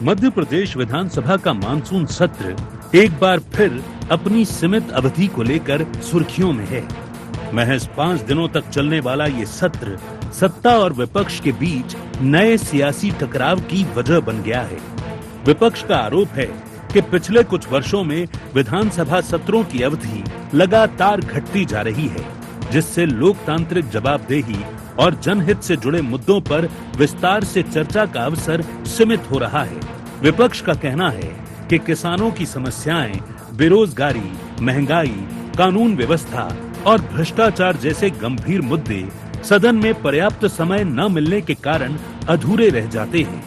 मध्य प्रदेश विधानसभा का मानसून सत्र एक बार फिर अपनी सीमित अवधि को लेकर सुर्खियों में है। महज 5 दिनों तक चलने वाला ये सत्र सत्ता और विपक्ष के बीच नए सियासी टकराव की वजह बन गया है। विपक्ष का आरोप है कि पिछले कुछ वर्षों में विधानसभा सत्रों की अवधि लगातार घटती जा रही है, जिससे लोकतांत्रिक जवाबदेही और जनहित से जुड़े मुद्दों पर विस्तार से चर्चा का अवसर सीमित हो रहा है। विपक्ष का कहना है कि किसानों की समस्याएं, बेरोजगारी, महंगाई, कानून व्यवस्था और भ्रष्टाचार जैसे गंभीर मुद्दे सदन में पर्याप्त समय न मिलने के कारण अधूरे रह जाते हैं।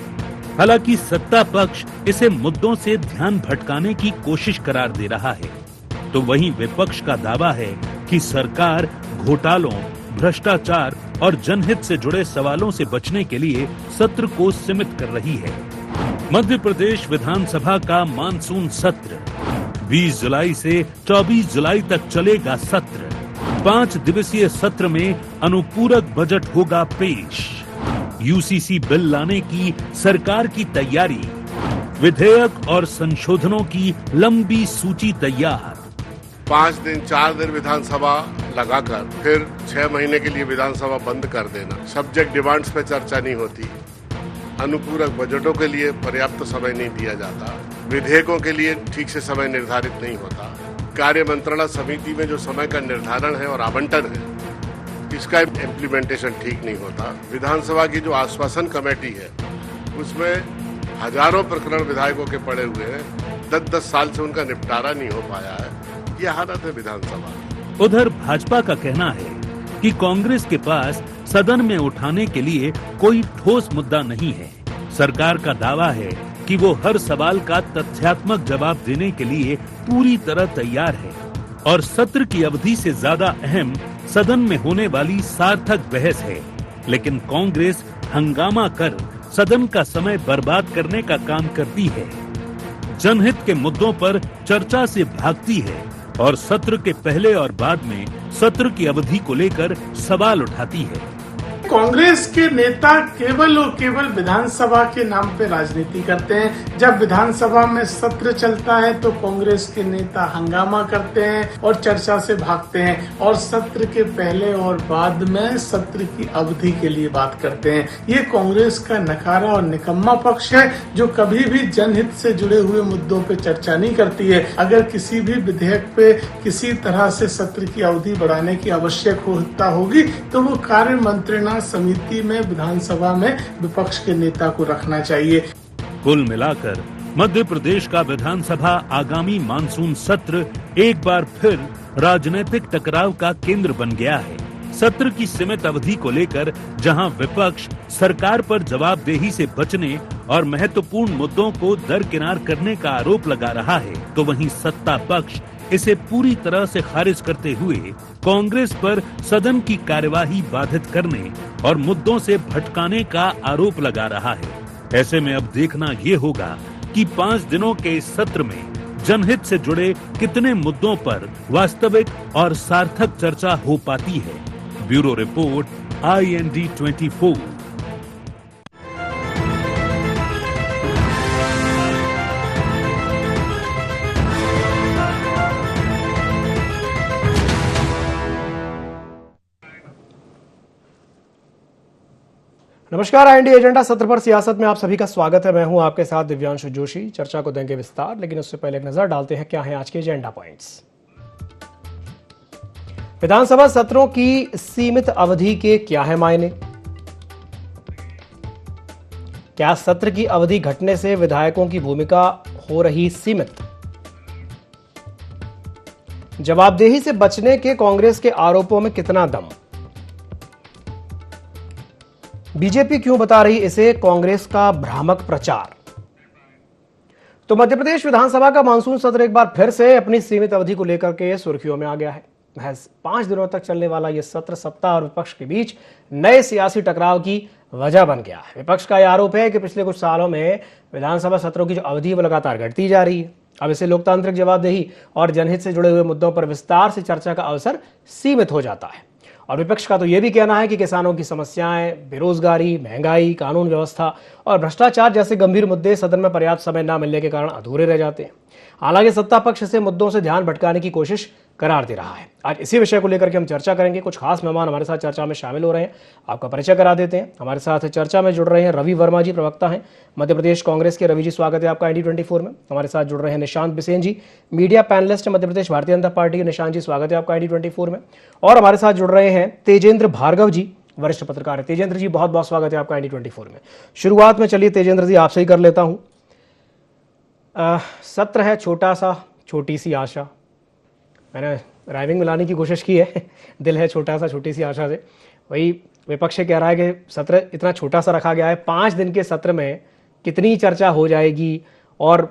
हालांकि सत्ता पक्ष इसे मुद्दों से ध्यान भटकाने की कोशिश करार दे रहा है, तो वहीं विपक्ष का दावा है कि सरकार घोटालों, भ्रष्टाचार और जनहित से जुड़े सवालों से बचने के लिए सत्र को सीमित कर रही है। मध्य प्रदेश विधानसभा का मानसून सत्र 20 जुलाई से 24 जुलाई तक चलेगा सत्र। 5 दिवसीय सत्र में अनुपूरक बजट होगा पेश। यूसीसी बिल लाने की सरकार की तैयारी, विधेयक और संशोधनों की लंबी सूची तैयार। 5 दिन 4 दिन विधानसभा लगाकर फिर 6 महीने के लिए विधानसभा बंद कर देना। सब्जेक्ट डिमांड्स पे चर्चा नहीं होती, अनुपूरक बजटों के लिए पर्याप्त समय नहीं दिया जाता, विधेयकों के लिए ठीक से समय निर्धारित नहीं होता, कार्य मंत्रणा समिति में जो समय का निर्धारण है और आवंटन है इसका इम्प्लीमेंटेशन ठीक नहीं होता। विधानसभा की जो आश्वासन कमेटी है उसमें हजारों प्रकरण विधायकों के पड़े हुए हैं, 10-10 साल से उनका निपटारा नहीं हो पाया है। ये हालत है विधानसभा। उधर भाजपा का कहना है कि कांग्रेस के पास सदन में उठाने के लिए कोई ठोस मुद्दा नहीं है। सरकार का दावा है कि वो हर सवाल का तथ्यात्मक जवाब देने के लिए पूरी तरह तैयार है और सत्र की अवधि से ज्यादा अहम सदन में होने वाली सार्थक बहस है। लेकिन कांग्रेस हंगामा कर सदन का समय बर्बाद करने का काम करती है, जनहित के मुद्दों पर चर्चा से भागती है और सत्र के पहले और बाद में सत्र की अवधि को लेकर सवाल उठाती है। कांग्रेस के नेता केवल और केवल विधानसभा के नाम पे राजनीति करते हैं। जब विधानसभा में सत्र चलता है तो कांग्रेस के नेता हंगामा करते हैं और चर्चा से भागते हैं और सत्र के पहले और बाद में सत्र की अवधि के लिए बात करते हैं। ये कांग्रेस का नकारा और निकम्मा पक्ष है जो कभी भी जनहित से जुड़े हुए मुद्दों पे चर्चा नहीं करती है। अगर किसी भी विधेयक पे किसी तरह से सत्र की अवधि बढ़ाने की आवश्यकता होगी तो वो कार्य मंत्रणा समिति में विधानसभा में विपक्ष के नेता को रखना चाहिए। कुल मिलाकर मध्य प्रदेश का विधानसभा आगामी मानसून सत्र एक बार फिर राजनीतिक टकराव का केंद्र बन गया है। सत्र की सीमित अवधि को लेकर जहां विपक्ष सरकार पर जवाबदेही से बचने और महत्वपूर्ण मुद्दों को दरकिनार करने का आरोप लगा रहा है, तो वहीं सत्ता पक्ष इसे पूरी तरह से खारिज करते हुए कांग्रेस पर सदन की कार्यवाही बाधित करने और मुद्दों से भटकाने का आरोप लगा रहा है। ऐसे में अब देखना ये होगा कि 5 दिनों के इस सत्र में जनहित से जुड़े कितने मुद्दों पर वास्तविक और सार्थक चर्चा हो पाती है। Bureau report, IND 24। नमस्कार, IND एजेंडा सत्र पर सियासत में आप सभी का स्वागत है। मैं हूं आपके साथ दिव्यांशु जोशी। चर्चा को देंगे विस्तार, लेकिन उससे पहले एक नजर डालते हैं क्या है आज के एजेंडा पॉइंट्स। विधानसभा सत्रों की सीमित अवधि के क्या है मायने? क्या सत्र की अवधि घटने से विधायकों की भूमिका हो रही सीमित? जवाबदेही से बचने के कांग्रेस के आरोपों में कितना दम? बीजेपी क्यों बता रही इसे कांग्रेस का भ्रामक प्रचार? तो मध्य प्रदेश विधानसभा का मानसून सत्र एक बार फिर से अपनी सीमित अवधि को लेकर के सुर्खियों में आ गया है। महज 5 दिनों तक चलने वाला यह सत्र सत्ता और विपक्ष के बीच नए सियासी टकराव की वजह बन गया है। विपक्ष का यह आरोप है कि पिछले कुछ सालों में विधानसभा सत्रों की जो अवधि है वो लगातार घटती जा रही है। अब इसे लोकतांत्रिक जवाबदेही और जनहित से जुड़े हुए मुद्दों पर विस्तार से चर्चा का अवसर सीमित हो जाता है और विपक्ष का तो ये भी कहना है कि किसानों की समस्याएं, बेरोजगारी, महंगाई, कानून व्यवस्था और भ्रष्टाचार जैसे गंभीर मुद्दे सदन में पर्याप्त समय न मिलने के कारण अधूरे रह जाते हैं। हालांकि सत्ता पक्ष ऐसे मुद्दों से ध्यान भटकाने की कोशिश करार दे रहा है। आज इसी विषय को लेकर के हम चर्चा करेंगे। कुछ खास मेहमान हमारे साथ चर्चा में शामिल हो रहे हैं, आपका परिचय करा देते हैं। हमारे साथ चर्चा में जुड़ रहे हैं रवि वर्मा जी, प्रवक्ता हैं मध्य प्रदेश कांग्रेस के। रवि जी, स्वागत है आपका ID24 में। हमारे साथ जुड़ रहे हैं निशांत बिसेन जी, media panelist Madhya Pradesh Bharatiya Janata party के। निशांत जी, स्वागत है आपका ID24 में। और हमारे साथ जुड़ रहे हैं तेजेंद्र भार्गव जी, वरिष्ठ पत्रकार है। तेजेंद्र जी, बहुत बहुत स्वागत है आपका ID24 में। शुरुआत में चलिए तेजेंद्र जी आपसे ही कर लेता हूं। सत्र है छोटा सा, छोटी सी आशा, मैंने राइमिंग मिलाने की कोशिश की है। दिल है छोटा सा, छोटी सी आशा से। वही विपक्ष कह रहा है कि सत्र इतना छोटा सा रखा गया है, 5 दिन के सत्र में कितनी चर्चा हो जाएगी, और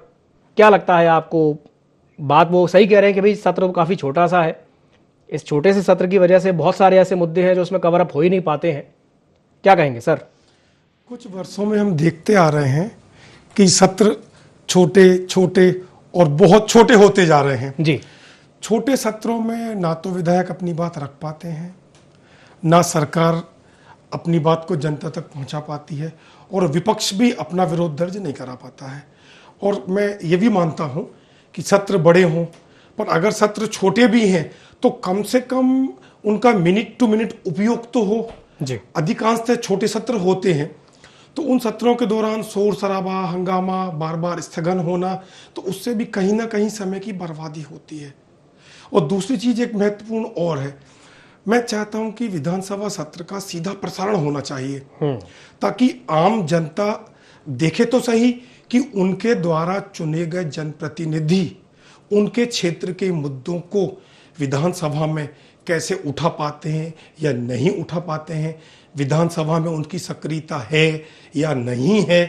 क्या लगता है आपको? बात वो सही कह रहे हैं कि भाई सत्र काफ़ी छोटा सा है, इस छोटे से सत्र की वजह से बहुत सारे ऐसे मुद्दे हैं जो उसमें कवर अप हो ही नहीं पाते हैं। क्या कहेंगे सर? कुछ वर्षों में हम देखते आ रहे हैं कि सत्र छोटे छोटे और बहुत छोटे होते जा रहे हैं जी। छोटे सत्रों में ना तो विधायक अपनी बात रख पाते हैं, ना सरकार अपनी बात को जनता तक पहुंचा पाती है, और विपक्ष भी अपना विरोध दर्ज नहीं करा पाता है। और मैं ये भी मानता हूं कि सत्र बड़े हों, पर अगर सत्र छोटे भी हैं तो कम से कम उनका मिनट टू मिनट उपयोग तो हो जी। अधिकांशतः छोटे सत्र होते हैं, तो उन सत्रों के दौरान शोर शराबा, हंगामा, बार बार स्थगन होना, तो उससे भी कहीं ना कहीं समय की बर्बादी होती है। और दूसरी चीज एक महत्वपूर्ण और है, मैं चाहता हूं कि विधानसभा सत्र का सीधा प्रसारण होना चाहिए, ताकि आम जनता देखे तो सही कि उनके द्वारा चुने गए जनप्रतिनिधि उनके क्षेत्र के मुद्दों को विधानसभा में कैसे उठा पाते हैं या नहीं उठा पाते हैं, विधानसभा में उनकी सक्रियता है या नहीं है।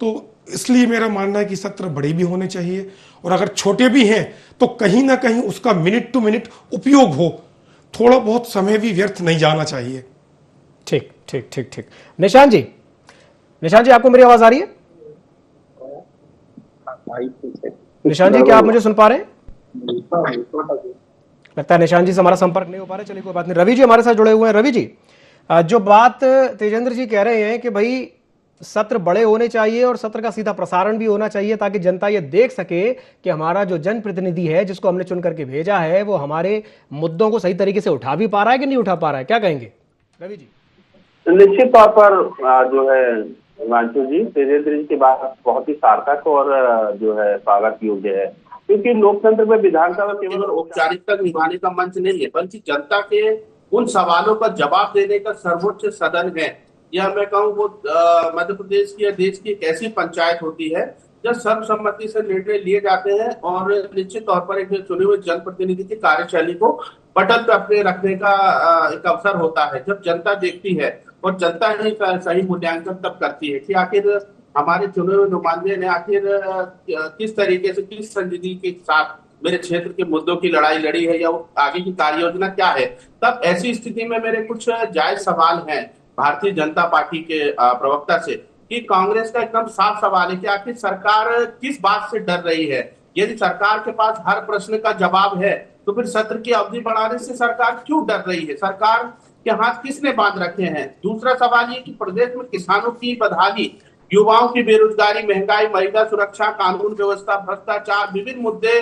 तो इसलिए मेरा मानना है कि सत्र बड़े भी होने चाहिए, और अगर छोटे भी हैं तो कहीं ना कहीं उसका मिनट टू मिनट उपयोग हो, थोड़ा बहुत समय भी व्यर्थ नहीं जाना चाहिए। ठीक ठीक ठीक ठीक। निशांत जी आपको मेरी आवाज आ रही है? निशांत जी, क्या आप मुझे सुन पा रहे हैं? लगता है निशांत जी से हमारा संपर्क नहीं हो पा रहा। चलिए कोई बात नहीं। रवि जी हमारे साथ जुड़े हुए हैं। रवि जी, जो बात तेजेंद्र जी कह रहे हैं कि भाई सत्र बड़े होने चाहिए और सत्र का सीधा प्रसारण भी होना चाहिए, ताकि जनता ये देख सके कि हमारा जो जनप्रतिनिधि है, जिसको हमने चुन करके भेजा है, वो हमारे मुद्दों को सही तरीके से उठा भी पा रहा है कि नहीं उठा पा रहा है। क्या कहेंगे रवि जी? निश्चित तौर पर जो है हिमांशु जी, तेजेंद्र जी की बात बहुत ही सार्थक और जो है स्वागत योग्य है, क्योंकि लोकतंत्र में विधानसभा केवल औपचारिकता निभाने का मंच नहीं है, बल्कि जनता के उन सवालों का जवाब देने का सर्वोच्च सदन है। या मैं कहूँ वो मध्य प्रदेश की या देश की एक ऐसी पंचायत होती है जब सर्वसम्मति से निर्णय लिए जाते हैं, और निश्चित तौर पर एक चुने हुए जनप्रतिनिधि की कार्यशैली को पटल पर अपने रखने का एक अवसर होता है, जब जनता देखती है, और जनता ही सही मूल्यांकन तब करती है कि आखिर हमारे चुने हुए नुमाइंदे ने आखिर किस तरीके से, किस संजीदगी के साथ मेरे क्षेत्र के मुद्दों की लड़ाई लड़ी है, या वो आगे की कार्य योजना क्या है। तब ऐसी स्थिति में मेरे कुछ जायज सवाल हैं भारतीय जनता पार्टी के प्रवक्ता से, कि कांग्रेस का एकदम साफ सवाल है कि आखिर सरकार किस बात से डर रही है। यदि सरकार के पास हर प्रश्न का जवाब है, तो फिर सत्र की अवधि बढ़ाने से सरकार क्यों डर रही है? सरकार के हाथ किसने बांध रखे हैं? दूसरा सवाल ये कि प्रदेश में किसानों की बदहाली, युवाओं की बेरोजगारी, महंगाई, महिला सुरक्षा, कानून व्यवस्था, भ्रष्टाचार, विभिन्न मुद्दे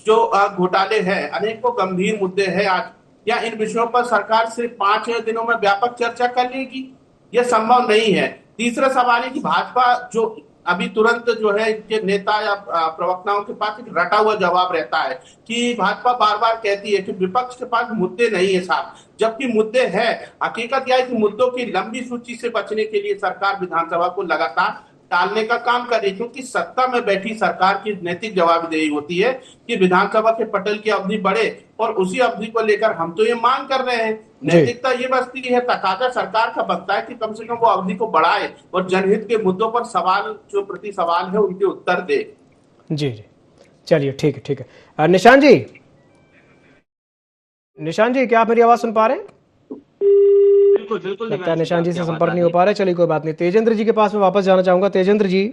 जो घोटाले हैं, अनेकों गंभीर मुद्दे हैं आज, या इन विषयों पर सरकार सिर्फ 5 दिनों में व्यापक चर्चा कर लेगी? यह संभव नहीं है। तीसरा सवाल है कि भाजपा जो अभी तुरंत जो है इनके नेता या प्रवक्ताओं के पास एक रटा हुआ जवाब रहता है कि भाजपा बार बार कहती है कि विपक्ष के पास मुद्दे नहीं है साहब, जबकि मुद्दे हैं। हकीकत यह है कि मुद्दों की लंबी सूची से बचने के लिए सरकार विधानसभा को लगातार टालने का काम कर रही है, क्योंकि सत्ता में बैठी सरकार की नैतिक जवाबदेही होती है कि विधानसभा के पटल की अवधि बढ़े, और उसी अवधि को लेकर हम तो ये मांग कर रहे हैं, नैतिकता ये बचती है, तकाजा सरकार का बनता है कि कम से कम वो अवधि को बढ़ाए और जनहित के मुद्दों पर सवाल जो प्रति सवाल है उनके उत्तर दे। जी जी, चलिए ठीक है ठीक है। निशांत जी क्या आप मेरी आवाज सुन पा रहे हैं? बिल्कुल लगता है निशांत जी से संपर्क नहीं हो पा रहा है। चलिए कोई बात नहीं, तेजेंद्र जी के पास मैं वापस जाना चाहूंगा। तेजेंद्र जी,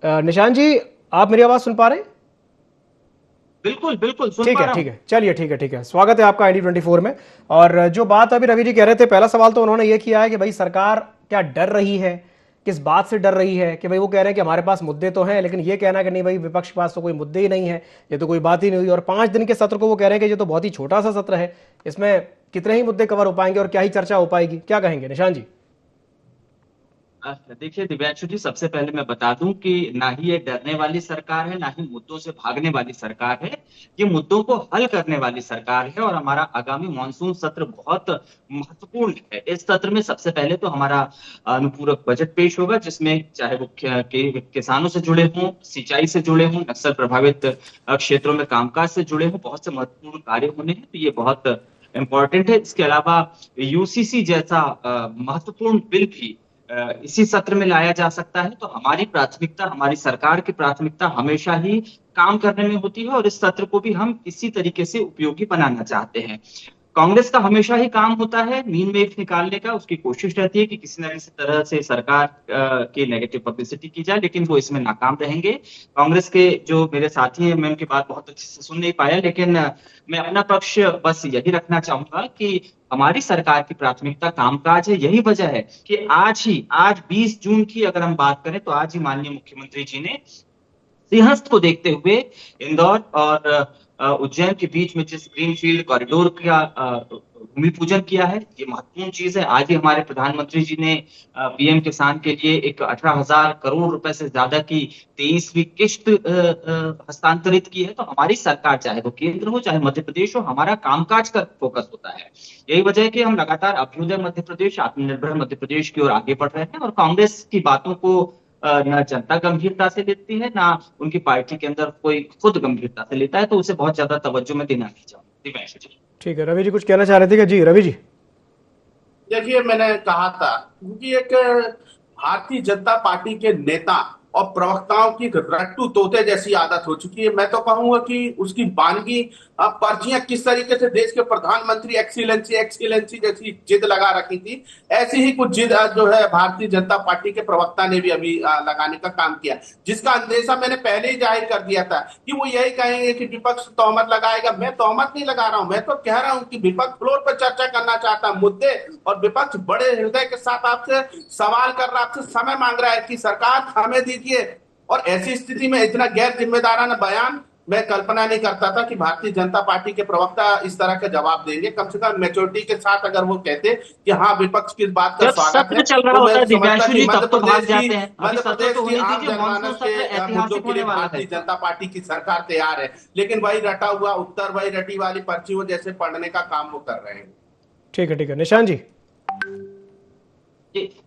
निशांत जी आप मेरी आवाज सुन पा रहे हैं? बिल्कुल बिल्कुल सुन ठीक पा है, रहा ठीक हूँ। है, चलिए, ठीक है, ठीक है, स्वागत है आपका ID24 में। और जो बात अभी रवि जी कह रहे थे, पहला सवाल तो उन्होंने ये किया है कि भाई सरकार क्या डर रही है, किस बात से डर रही है? कि भाई वो कह रहे हैं कि हमारे पास मुद्दे तो हैं, लेकिन ये कहना कि नहीं भाई विपक्ष के पास तो कोई मुद्दे ही नहीं है, ये तो कोई बात ही नहीं हुई। और 5 दिन के सत्र को वो कह रहे हैं कि ये तो बहुत ही छोटा सा सत्र है, इसमें कितने ही मुद्दे कवर हो पाएंगे और क्या ही चर्चा हो पाएगी? क्या कहेंगे निशान जी? देखिए दिव्यांशु जी, सबसे पहले मैं बता दूं कि ना ही ये डरने वाली सरकार है, ना ही मुद्दों से भागने वाली सरकार है। ये मुद्दों को हल करने वाली सरकार है और हमारा आगामी मानसून सत्र बहुत महत्वपूर्ण है। इस सत्र में सबसे पहले तो हमारा अनुपूरक बजट पेश होगा, जिसमें चाहे वो किसानों से जुड़े हों, सिंचाई से जुड़े हों, नक्सल प्रभावित क्षेत्रों में कामकाज से जुड़े हों, बहुत से महत्वपूर्ण कार्य होने हैं। तो ये बहुत इम्पोर्टेंट है। इसके अलावा यूसीसी जैसा महत्वपूर्ण बिल भी इसी सत्र में लाया जा सकता है। तो हमारी प्राथमिकता, हमारी सरकार की प्राथमिकता हमेशा ही काम करने में होती है और इस सत्र को भी हम इसी तरीके से उपयोगी बनाना चाहते हैं। कांग्रेस का हमेशा ही काम होता है मीन वेव निकालने का। उसकी कोशिश रहती है कि किसी न किसी तरह से सरकार की नेगेटिव पब्लिसिटी की जाए, लेकिन वो इसमें नाकाम रहेंगे। कांग्रेस के जो मेरे साथी हैं, मैं उनकी बात बहुत अच्छे से सुन नहीं पाया, लेकिन मैं अपना पक्ष बस यही रखना चाहूंगा कि हमारी सरकार की प्राथमिकता कामकाज है। यही वजह है कि आज 20 जून की अगर हम बात करें तो आज ही माननीय मुख्यमंत्री जी ने सिंहस्थ को देखते हुए इंदौर और उज्जैन के बीच में जिस ग्रीनफील्ड कॉरिडोर का भूमि पूजन किया है, ये महत्वपूर्ण चीज है। आज ही हमारे प्रधानमंत्री जी ने पीएम किसान के लिए एक 18,000 करोड़ रुपए से ज्यादा की 23वीं किश्त हस्तांतरित की है। तो हमारी सरकार, चाहे वो केंद्र हो चाहे मध्य प्रदेश हो, हमारा कामकाज का फोकस होता है। यही वजह है कि हम लगातार अभ्युदय मध्य प्रदेश, आत्मनिर्भर मध्य प्रदेश की ओर आगे बढ़ रहे हैं। और कांग्रेस की बातों को ना जनता गंभीरता से लेती है, ना उनकी पार्टी के अंदर कोई खुद गंभीरता से लेता है। तो उसे बहुत ज्यादा तवज्जो में देना नहीं चाहूंगा। ठीक है, रवि जी कुछ कहना चाह रहे थे क्या? जी रवि जी। देखिए, मैंने कहा था क्योंकि एक भारतीय जनता पार्टी के नेता और प्रवक्ताओं की रट्टू तोते जैसी आदत हो चुकी है। मैं तो कहूंगा कि उसकी बानगी पर्चियां किस तरीके से देश के प्रधानमंत्री एक्सीलेंसी एक्सीलेंसी जैसी जिद लगा रखी थी, ऐसी ही कुछ जिद जो है भारतीय जनता पार्टी के प्रवक्ता ने भी अभी लगाने का काम किया, जिसका अंदेशा मैंने पहले ही जाहिर कर दिया था कि वो यही कहेंगे कि विपक्ष तोहमत लगाएगा। मैं तोहमत नहीं लगा रहा हूं, मैं तो कह रहा हूं कि विपक्ष फ्लोर पर चर्चा करना चाहता है मुद्दे, और विपक्ष बड़े हृदय के साथ आपसे सवाल कर रहा है, आपसे समय मांग रहा है कि सरकार हमें दीजिए। और ऐसी स्थिति में इतना गैर जिम्मेदाराना बयान मैं कल्पना नहीं करता था कि भारतीय जनता पार्टी के प्रवक्ता इस तरह के जवाब देंगे। कम से कम मैच्योरिटी के साथ अगर वो कहते कि हाँ विपक्ष की इस बात का स्वागत है, चल रहा तो होता है मैं समझता दिव्यांशु कि जी, तब तो भाग जाते हैं। मध्य प्रदेश तो की होने आम दीजिए, जनमानस मानसून सत्र के मुद्दों ऐतिहासिक के लिए होने वाला भारतीय है। जनता पार्टी की सरकार तैयार है, लेकिन वही रटा हुआ उत्तर, वही रटी वाली पर्चियों जैसे पढ़ने का काम वो कर रहे हैं। ठीक है, ठीक है, निशान जी।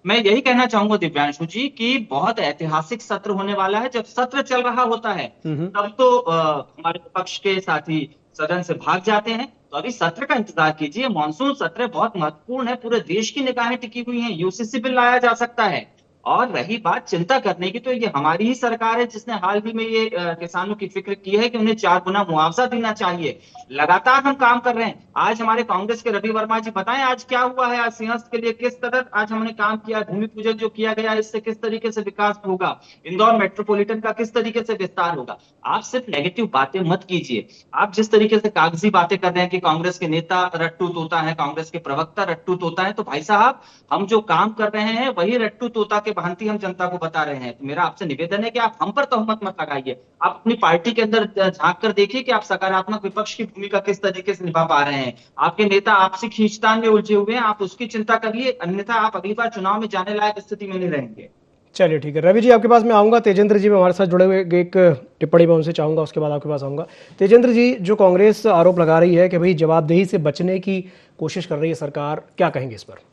मैं यही कहना चाहूंगा दिव्यांशु जी कि बहुत ऐतिहासिक सत्र होने वाला है। जब सत्र चल रहा होता है तब तो हमारे पक्ष के साथी सदन से भाग जाते हैं। तो अभी सत्र का इंतजार कीजिए। मानसून सत्र बहुत महत्वपूर्ण है, पूरे देश की निगाहें टिकी हुई हैं। यूसीसी बिल लाया जा सकता है। और रही बात चिंता करने की, तो ये हमारी ही सरकार है जिसने हाल ही में ये किसानों की फिक्र की है कि उन्हें 4 गुना मुआवजा देना चाहिए। लगातार हम काम कर रहे हैं। आज हमारे कांग्रेस के रवि वर्मा जी बताएं आज क्या हुआ है, आज सिंहस्थ के लिए किस तरह आज हमने काम किया, भूमि पूजन जो किया गया इससे किस तरीके से विकास होगा, इंदौर मेट्रोपॉलिटन का किस तरीके से विस्तार होगा। आप सिर्फ नेगेटिव बातें मत कीजिए। आप जिस तरीके से कागजी बातें कर रहे हैं कि कांग्रेस के नेता रट्टू तोता है, कांग्रेस के प्रवक्ता रट्टू तोता है, तो भाई साहब हम जो काम कर रहे हैं वही रट्टू तोता के भांति हम जनता को बता रहे हैं। तो मेरा आपसे निवेदन है कि आप हम पर तोहमत मत लगाइए। आप अपनी पार्टी के अंदर झांक कर देखिए कि आप सकारात्मक विपक्ष की भूमिका किस तरीके से निभा पा रहे हैं। आपके नेता आपसी खींचतान में उलझे हुए हैं, आप उसकी चिंता करिए, अन्यथा आप अगली बार चुनाव में जाने लायक स्थिति में नहीं रहेंगे। चलिए ठीक है, रवि जी आपके पास मैं आऊंगा। तेजेंद्र जी में हमारे साथ जुड़े हुए एक टिप्पणी में उनसे चाहूंगा, उसके बाद आपके पास आऊंगा। तेजेंद्र जी, जो कांग्रेस आरोप लगा रही है कि भाई जवाबदेही से बचने की कोशिश कर रही है सरकार, क्या कहेंगे इस पर?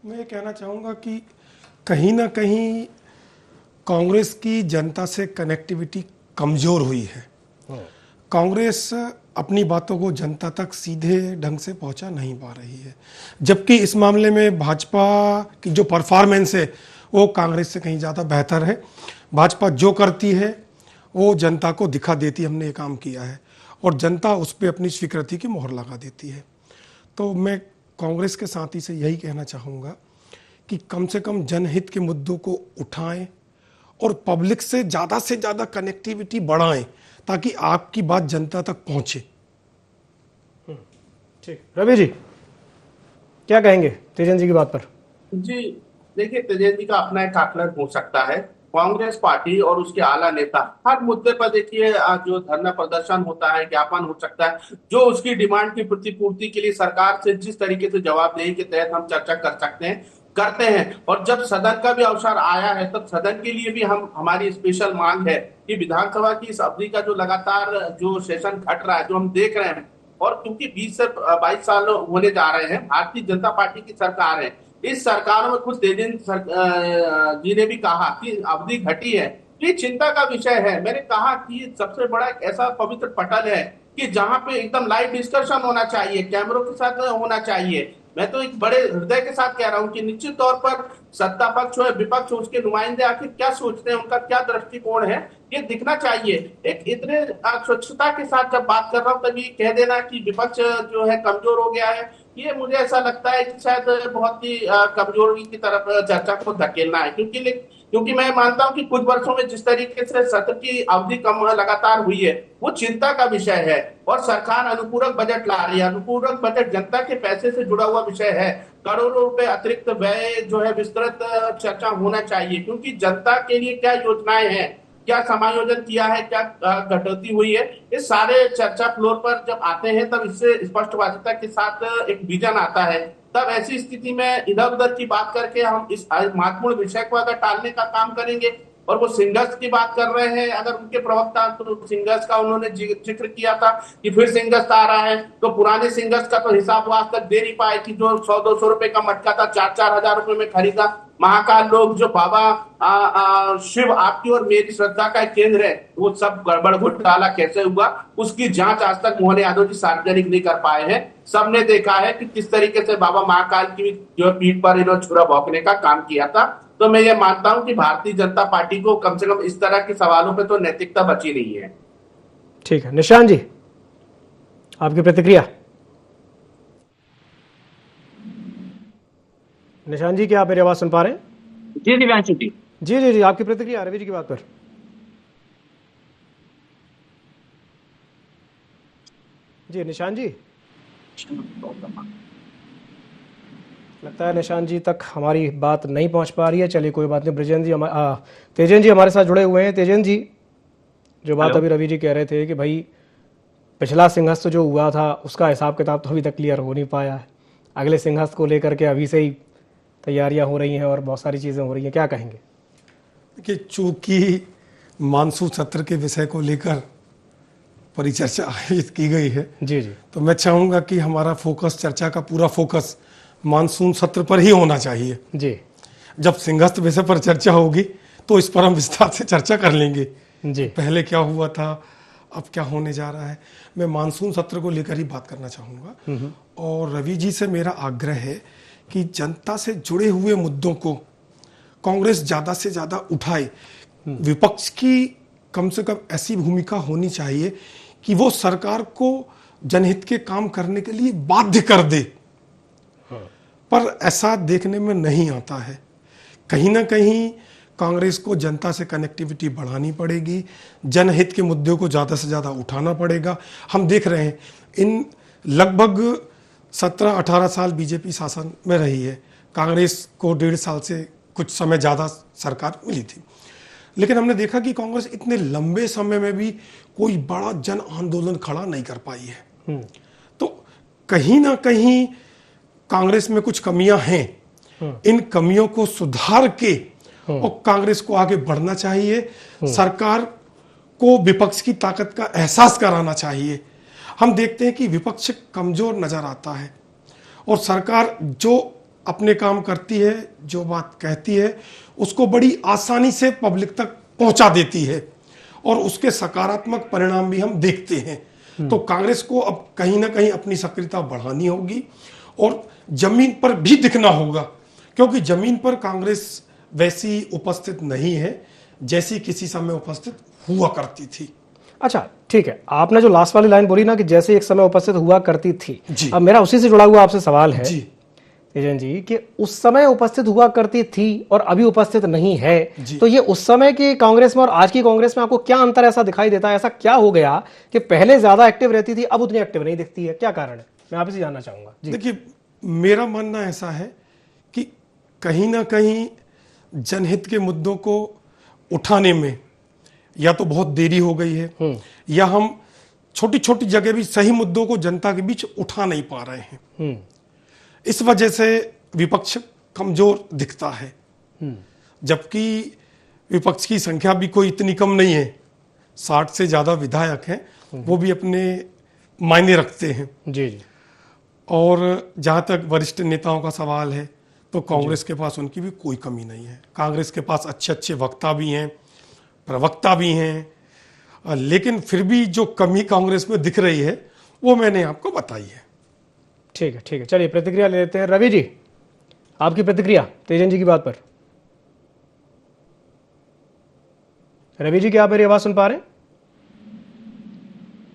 मैं ये कहना चाहूँगा कि कहीं ना कहीं कांग्रेस की जनता से कनेक्टिविटी कमज़ोर हुई है। कांग्रेस अपनी बातों को जनता तक सीधे ढंग से पहुंचा नहीं पा रही है, जबकि इस मामले में भाजपा की जो परफॉर्मेंस है वो कांग्रेस से कहीं ज़्यादा बेहतर है। भाजपा जो करती है वो जनता को दिखा देती है, हमने ये काम किया है, और जनता उस पर अपनी स्वीकृति की मोहर लगा देती है। तो मैं कांग्रेस के साथी से यही कहना चाहूँगा कि कम से कम जनहित के मुद्दों को उठाएं और पब्लिक से ज़्यादा कनेक्टिविटी बढ़ाएं, ताकि आपकी बात जनता तक पहुंचे। ठीक, रवि जी क्या कहेंगे तेजन जी की बात पर? जी देखिए, तेजन जी का अपना एक आकलन हो सकता है। कांग्रेस पार्टी और उसके आला नेता हर मुद्दे पर देखिए जो धरना प्रदर्शन होता है, ज्ञापन हो सकता है, जो उसकी डिमांड की प्रतिपूर्ति के लिए सरकार से जिस तरीके से जवाबदेही के तहत हम चर्चा कर सकते हैं करते हैं। और जब सदन का भी अवसर आया है तब सदन के लिए भी हमारी स्पेशल मांग है कि विधानसभा की इस अवधि का जो लगातार जो सेशन घट रहा है, जो हम देख रहे हैं, और क्योंकि 20 से 22 साल होने जा रहे हैं, भारतीय जनता पार्टी की सरकार है। इस सरकार में खुद तेजन जी ने भी कहा कि अवधि घटी है, ये चिंता का विषय है। मैंने कहा कि सबसे बड़ा एक ऐसा पवित्र पटल है कि जहां पे एकदम लाइव डिस्कशन होना चाहिए, कैमरों के साथ होना चाहिए। मैं तो एक बड़े हृदय के साथ कह रहा हूं कि निश्चित तौर पर सत्ता पक्ष हो या विपक्ष हो, उसके नुमाइंदे आखिर क्या सोचते हैं, उनका क्या दृष्टिकोण है, ये दिखना चाहिए। एक इतने स्वच्छता के साथ जब बात कर रहा हूं तभी कह देना कि विपक्ष जो है कमजोर हो गया है, ये मुझे ऐसा लगता है कि शायद बहुत ही कमजोरी की तरफ चर्चा को धकेलना है। क्योंकि मैं मानता हूं कि कुछ वर्षों में जिस तरीके से सत्र की अवधि कम लगातार हुई है वो चिंता का विषय है। और सरकार अनुपूरक बजट ला रही है। अनुपूरक बजट जनता के पैसे से जुड़ा हुआ विषय है। करोड़ों रुपए अतिरिक्त व्यय जो है विस्तृत चर्चा होना चाहिए, क्योंकि जनता के लिए क्या योजनाएं हैं, क्या समायोजन किया है, क्या कटौती हुई है, ये सारे चर्चा फ्लोर पर जब आते हैं तब इससे स्पष्टवादिता के साथ एक विजन आता है। तब ऐसी स्थिति में इधर उधर की बात करके हम इस महत्वपूर्ण विषय को अगर टालने का काम करेंगे, और वो सिंगर्स की बात कर रहे हैं अगर उनके प्रवक्ता, तो सिंगर्स का उन्होंने जिक्र किया था कि फिर सिंगर्स आ रहा है, तो पुराने सिंगर्स का तो हिसाब आज तक दे नहीं पाए कि जो 100-200 रुपए का मटका था 4-4 हजार रुपए में खरीदा। महाकाल लोग जो बाबा शिव आपकी और मेरी श्रद्धा का केंद्र है, वो सब गड़बड़ घोटाला कैसे हुआ उसकी जांच आज तक मोहन यादव जी सार्वजनिक नहीं कर पाए हैं। सबने देखा है कि किस तरीके से बाबा महाकाल की जो पीठ पर इन्होंने छुरा भौंकने का काम किया था। तो मैं ये मानता हूं कि भारतीय जनता पार्टी को कम से कम इस तरह के सवालों पे तो नैतिकता बची नहीं है। ठीक है, निशान जी आपकी प्रतिक्रिया? निशान जी क्या आप मेरी आवाज सुन पा रहे हैं? जी दिव्यांशु जी। जी जी जी आपकी प्रतिक्रिया रवि जी की बात पर? जी निशान जी, लगता है निशान जी तक हमारी बात नहीं पहुंच पा रही है। चलिए कोई बात नहीं। ब्रजेंद्र जी तेजन जी हमारे साथ जुड़े हुए हैं। तेजन जी, जो बात अभी रवि जी कह रहे थे कि भाई पिछला सिंहस्थ जो हुआ था उसका हिसाब किताब तो अभी तक क्लियर हो नहीं पाया है, अगले सिंहस्थ को लेकर के अभी से ही तैयारियां हो रही हैं और बहुत सारी चीजें हो रही हैं, क्या कहेंगे? कि चूंकि मानसून सत्र के विषय को लेकर परिचर्चा आयोजित की गई है, जी जी, तो मैं चाहूंगा कि हमारा फोकस, चर्चा का पूरा फोकस मानसून सत्र पर ही होना चाहिए। जी, जब सिंहस्थ विषय पर चर्चा होगी तो इस पर हम विस्तार से चर्चा कर लेंगे जी, पहले क्या हुआ था, अब क्या होने जा रहा है। मैं मानसून सत्र को लेकर ही बात करना चाहूंगा। और रवि जी से मेरा आग्रह है कि जनता से जुड़े हुए मुद्दों को कांग्रेस ज्यादा से ज्यादा उठाए। विपक्ष की कम से कम ऐसी भूमिका होनी चाहिए कि वो सरकार को जनहित के काम करने के लिए बाध्य कर दे, पर ऐसा देखने में नहीं आता है। कहीं ना कहीं कांग्रेस को जनता से कनेक्टिविटी बढ़ानी पड़ेगी, जनहित के मुद्दों को ज़्यादा से ज़्यादा उठाना पड़ेगा। हम देख रहे हैं इन लगभग 17-18 साल बीजेपी शासन में रही है, कांग्रेस को 1.5 साल से कुछ समय ज़्यादा सरकार मिली थी, लेकिन हमने देखा कि कांग्रेस इतने लंबे समय में भी कोई बड़ा जन आंदोलन खड़ा नहीं कर पाई है। तो कहीं ना कहीं कांग्रेस में कुछ कमियां हैं। इन कमियों को सुधार के और कांग्रेस को आगे बढ़ना चाहिए। सरकार को विपक्ष की ताकत का एहसास कराना चाहिए। हम देखते हैं कि विपक्ष कमजोर नजर आता है और सरकार जो अपने काम करती है, जो बात कहती है, उसको बड़ी आसानी से पब्लिक तक पहुंचा देती है और उसके सकारात्मक परिणाम भी हम देखते हैं। तो कांग्रेस को अब कहीं ना कहीं अपनी सक्रियता बढ़ानी होगी और जमीन पर भी दिखना होगा, क्योंकि जमीन पर कांग्रेस वैसी उपस्थित नहीं है जैसी किसी समय उपस्थित हुआ करती थी। अच्छा ठीक है, आपने जो लास्ट वाली लाइन बोली ना कि जैसे एक समय उपस्थित हुआ करती थी, जी। अब मेरा उसी से जुड़ा हुआ आपसे सवाल है जी। तेजन जी कि उस समय उपस्थित हुआ करती थी और अभी उपस्थित नहीं है, तो ये उस समय की कांग्रेस में और आज की कांग्रेस में आपको क्या अंतर ऐसा दिखाई देता है? ऐसा क्या हो गया कि पहले ज्यादा एक्टिव रहती थी, अब उतनी एक्टिव नहीं दिखती है? क्या कारण है, मैं आपसे जानना चाहूंगा जी। देखिए, मेरा मानना ऐसा है कि कहीं ना कहीं जनहित के मुद्दों को उठाने में या तो बहुत देरी हो गई है, या हम छोटी छोटी जगह भी सही मुद्दों को जनता के बीच उठा नहीं पा रहे हैं। इस वजह से विपक्ष कमजोर दिखता है, जबकि विपक्ष की संख्या भी कोई इतनी कम नहीं है। 60 से ज्यादा विधायक हैं, वो भी अपने मायने रखते हैं जी जी। और जहां तक वरिष्ठ नेताओं का सवाल है तो कांग्रेस के पास उनकी भी कोई कमी नहीं है। कांग्रेस के पास अच्छे अच्छे वक्ता भी हैं, प्रवक्ता भी हैं, लेकिन फिर भी जो कमी कांग्रेस में दिख रही है वो मैंने आपको बताई है। ठीक है, ठीक है, चलिए प्रतिक्रिया ले लेते हैं। रवि जी, आपकी प्रतिक्रिया तेजन जी की बात पर। रवि जी, क्या आप मेरी आवाज सुन पा रहे हैं?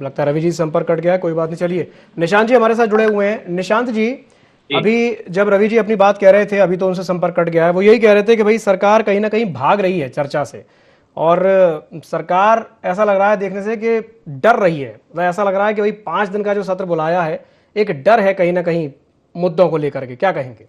लगता है रवि जी संपर्क कट गया है, कोई बात नहीं। चलिए निशांत जी हमारे साथ जुड़े हुए हैं। निशांत जी, अभी जब रवि जी अपनी बात कह रहे थे, अभी तो उनसे संपर्क कट गया है, वो यही कह रहे थे कि भाई सरकार कहीं ना कहीं भाग रही है चर्चा से, और सरकार ऐसा लग रहा है देखने से कि डर रही है। ऐसा लग रहा है कि भाई 5 दिन का जो सत्र बुलाया है, एक डर है कहीं ना कहीं मुद्दों को लेकर के। क्या कहेंगे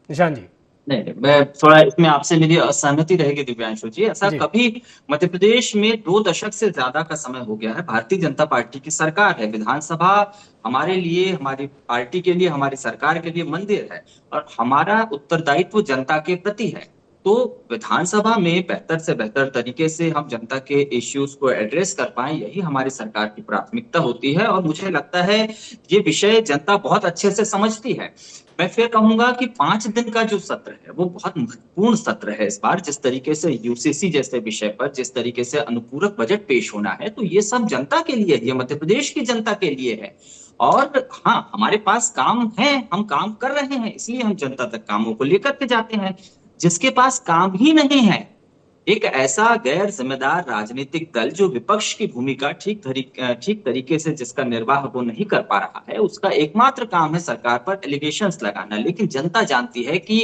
निशांत जी? नहीं, मैं थोड़ा इसमें आपसे मेरी असहमति रहेगी दिव्यांशु जी। ऐसा कभी मध्य प्रदेश में 2 दशक से ज्यादा का समय हो गया है, भारतीय जनता पार्टी की सरकार है। विधानसभा हमारे लिए, हमारी पार्टी के लिए, हमारी सरकार के लिए मंदिर है, और हमारा उत्तरदायित्व जनता के प्रति है। तो विधानसभा में बेहतर से बेहतर तरीके से हम जनता के इश्यूज को एड्रेस कर पाए, यही हमारी सरकार की प्राथमिकता होती है। और मुझे लगता है ये विषय जनता बहुत अच्छे से समझती है। मैं फिर कहूंगा कि 5 दिन का जो सत्र है वो बहुत महत्वपूर्ण सत्र है इस बार। जिस तरीके से यूसीसी जैसे विषय पर, जिस तरीके से अनुपूरक बजट पेश होना है, तो ये सब जनता के लिए, ये मध्य प्रदेश की जनता के लिए है। और हाँ, हमारे पास काम है, हम काम कर रहे हैं, इसलिए हम जनता तक कामों को लेकर के जाते हैं। जिसके पास काम ही नहीं है, एक ऐसा गैर जिम्मेदार राजनीतिक दल जो विपक्ष की भूमिका ठीक तरीके से जिसका निर्वाह वो नहीं कर पा रहा है, उसका एकमात्र काम है सरकार पर एलिगेशंस लगाना। लेकिन जनता जानती है कि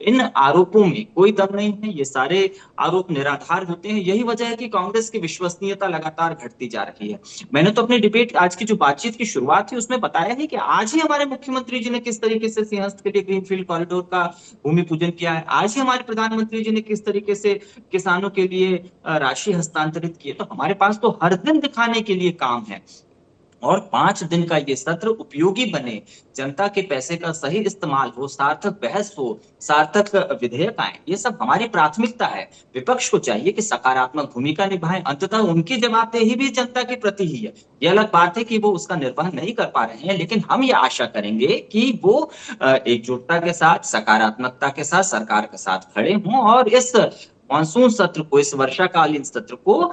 इन आरोपों में कोई दम नहीं है, ये सारे आरोप निराधार होते हैं। यही वजह है कि कांग्रेस की विश्वसनीयता लगातार घटती जा रही है। मैंने तो अपनी डिबेट, आज की जो बातचीत की शुरुआत थी, उसमें बताया है कि आज ही हमारे मुख्यमंत्री जी ने किस तरीके से सिंहस्थ के लिए ग्रीनफील्ड कॉरिडोर का भूमि पूजन किया है। आज ही हमारे प्रधानमंत्री जी ने किस तरीके से किसानों के लिए राशि हस्तांतरित की है। तो हमारे पास तो हर दिन दिखाने के लिए काम है। और 5 दिन का ये सत्र उपयोगी बने, जनता के पैसे का सही इस्तेमाल हो, सार्थक बहस हो, सार्थक विधेयक आए, ये सब हमारी प्राथमिकता है। विपक्ष को चाहिए कि सकारात्मक भूमिका निभाएं। अंततः उनकी जवाबदेही भी जनता के प्रति ही है। ये अलग बात है कि वो उसका निर्वहन नहीं कर पा रहे हैं, लेकिन हम ये आशा करेंगे कि वो एकजुटता के साथ, सकारात्मकता के साथ सरकार के साथ खड़े हों और इस मानसून सत्र को, इस वर्षाकालीन सत्र को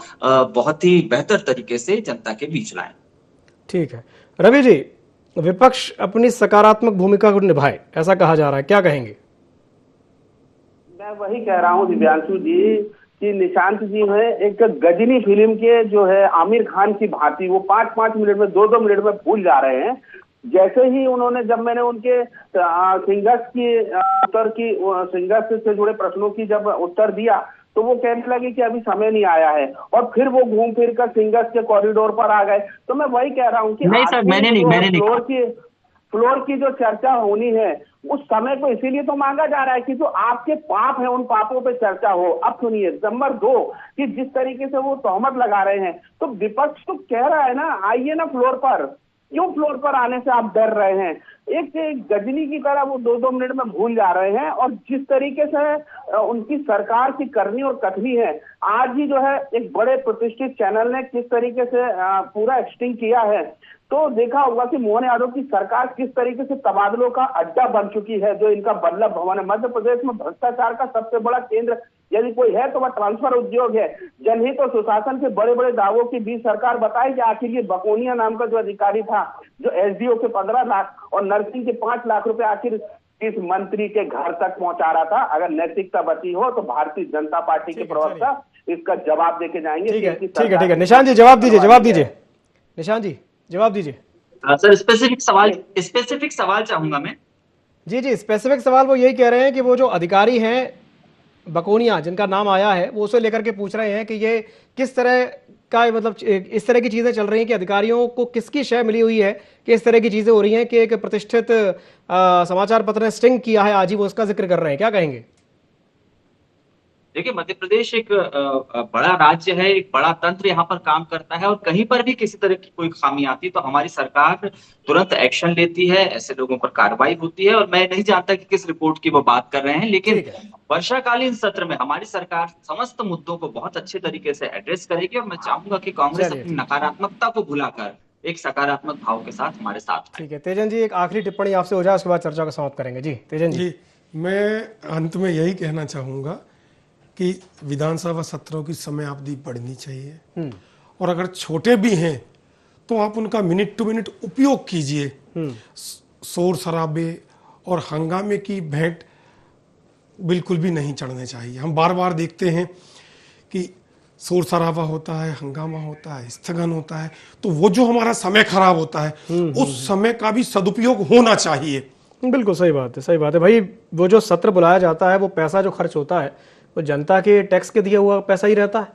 बहुत ही बेहतर तरीके से जनता के बीच लाएं। ठीक है रवि जी, विपक्ष अपनी सकारात्मक भूमिका को निभाए, ऐसा कहा जा रहा है, क्या कहेंगे? मैं वही कह रहा हूँ दिव्यांशु जी कि निशांत जी है एक गजनी फिल्म के जो है आमिर खान की भांति, वो 5-5 मिनट में, 2-2 मिनट में भूल जा रहे हैं। जैसे ही उन्होंने, जब मैंने उनके सिंगर्स की उत्तर की, सिंगर्स से जुड़े प्रश्नों की जब उत्तर दिया, तो वो कहने लगे कि अभी समय नहीं आया है, और फिर वो घूम फिर कर सिंगर्स के कॉरिडोर पर आ गए। तो मैं वही कह रहा हूँ कि नहीं सर, मैंने फ्लोर की जो चर्चा होनी है, उस समय को इसीलिए तो मांगा जा रहा है कि जो आपके पाप है, उन पापों पे चर्चा हो। अब सुनिए, नंबर 2 कि जिस तरीके से वो तोहमत लगा रहे हैं, तो विपक्ष तो कह रहा है ना, आइए ना फ्लोर पर। क्यों फ्लोर पर आने से आप डर रहे हैं? एक गजनी की तरह वो 2-2 मिनट में भूल जा रहे हैं। और जिस तरीके से उनकी सरकार की करनी और कथनी है, आज ही जो है एक बड़े प्रतिष्ठित चैनल ने किस तरीके से पूरा एक्सटिंग किया है, तो देखा होगा कि मोहन यादव की सरकार किस तरीके से तबादलों का अड्डा बन चुकी है। जो इनका बल्लभ भवन है, मध्य प्रदेश में भ्रष्टाचार का सबसे बड़ा केंद्र यदि कोई है तो वह ट्रांसफर उद्योग है। जनहित और सुशासन के बड़े बड़े दावों की बीच सरकार बताई कि आखिर ये बकोनिया नाम का जो अधिकारी था, जो एसडीओ के 15 लाख और नर्सिंग के 5 लाख रुपए आखिर इस मंत्री के घर तक पहुंचा रहा था। अगर नैतिकता बची हो तो भारतीय जनता पार्टी के प्रवक्ता इसका जवाब देके जाएंगे। ठीक है निशांत जी जवाब दीजिए निशांत जी जवाब दीजिए। सर स्पेसिफिक सवाल चाहूंगा मैं। जी जी, स्पेसिफिक सवाल वो यही कह रहे हैं कि वो जो अधिकारी हैं बकोनिया जिनका नाम आया है, वो उसे लेकर के पूछ रहे हैं कि ये किस तरह का, मतलब इस तरह की चीजें चल रही हैं कि अधिकारियों को किसकी शय मिली हुई है कि इस तरह की चीजें हो रही हैं कि एक प्रतिष्ठित समाचार पत्र ने स्टिंग किया है, आज ही वो उसका जिक्र कर रहे हैं, क्या कहेंगे? देखिए, मध्य प्रदेश एक बड़ा राज्य है, एक बड़ा तंत्र यहाँ पर काम करता है और कहीं पर भी किसी तरह की कोई खामी आती है तो हमारी सरकार तुरंत एक्शन लेती है, ऐसे लोगों पर कार्रवाई होती है। और मैं नहीं जानता कि किस रिपोर्ट की वो बात कर रहे हैं, लेकिन वर्षाकालीन सत्र में हमारी सरकार समस्त मुद्दों को बहुत अच्छे तरीके से एड्रेस करेगी और मैं चाहूंगा कि कांग्रेस अपनी नकारात्मकता को भुलाकर एक सकारात्मक भाव के साथ हमारे साथ। ठीक है तेजन जी, एक आखिरी टिप्पणी आपसे हो जाए, उसके बाद चर्चा को समाप्त करेंगे। जी तेजन जी। मैं अंत में यही कहना चाहूँगा कि विधानसभा सत्रों की समय अवधि बढ़नी चाहिए और अगर छोटे भी हैं तो आप उनका मिनट टू मिनट उपयोग कीजिए। शोर शराबे और हंगामे की भेंट बिल्कुल भी नहीं चढ़ने चाहिए। हम बार बार देखते हैं कि शोर शराबा होता है, हंगामा होता है, स्थगन होता है, तो वो जो हमारा समय खराब होता है उस समय का भी सदुपयोग होना चाहिए। बिल्कुल सही बात है, सही बात है भाई। वो जो सत्र बुलाया जाता है, वो पैसा जो खर्च होता है वो जनता के टैक्स के दिया हुआ पैसा ही रहता है,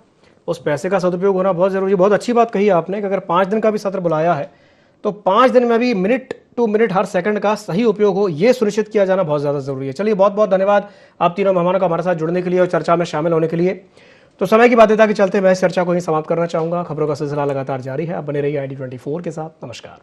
उस पैसे का सदुपयोग होना बहुत जरूरी है। बहुत अच्छी बात कही आपने कि अगर 5 दिन का भी सत्र बुलाया है तो 5 दिन में भी minute to minute her second का सही उपयोग हो, ये सुनिश्चित किया जाना बहुत ज्यादा जरूरी है। चलिए, बहुत बहुत धन्यवाद आप तीनों मेहमानों का हमारे साथ जुड़ने के लिए और चर्चा में शामिल होने के लिए। तो समय की बाध्यता के चलते मैं इस चर्चा को ही समाप्त करना चाहूंगा। खबरों का सिलसिला लगातार जारी है, आप बने रहिए ID24 के साथ। नमस्कार।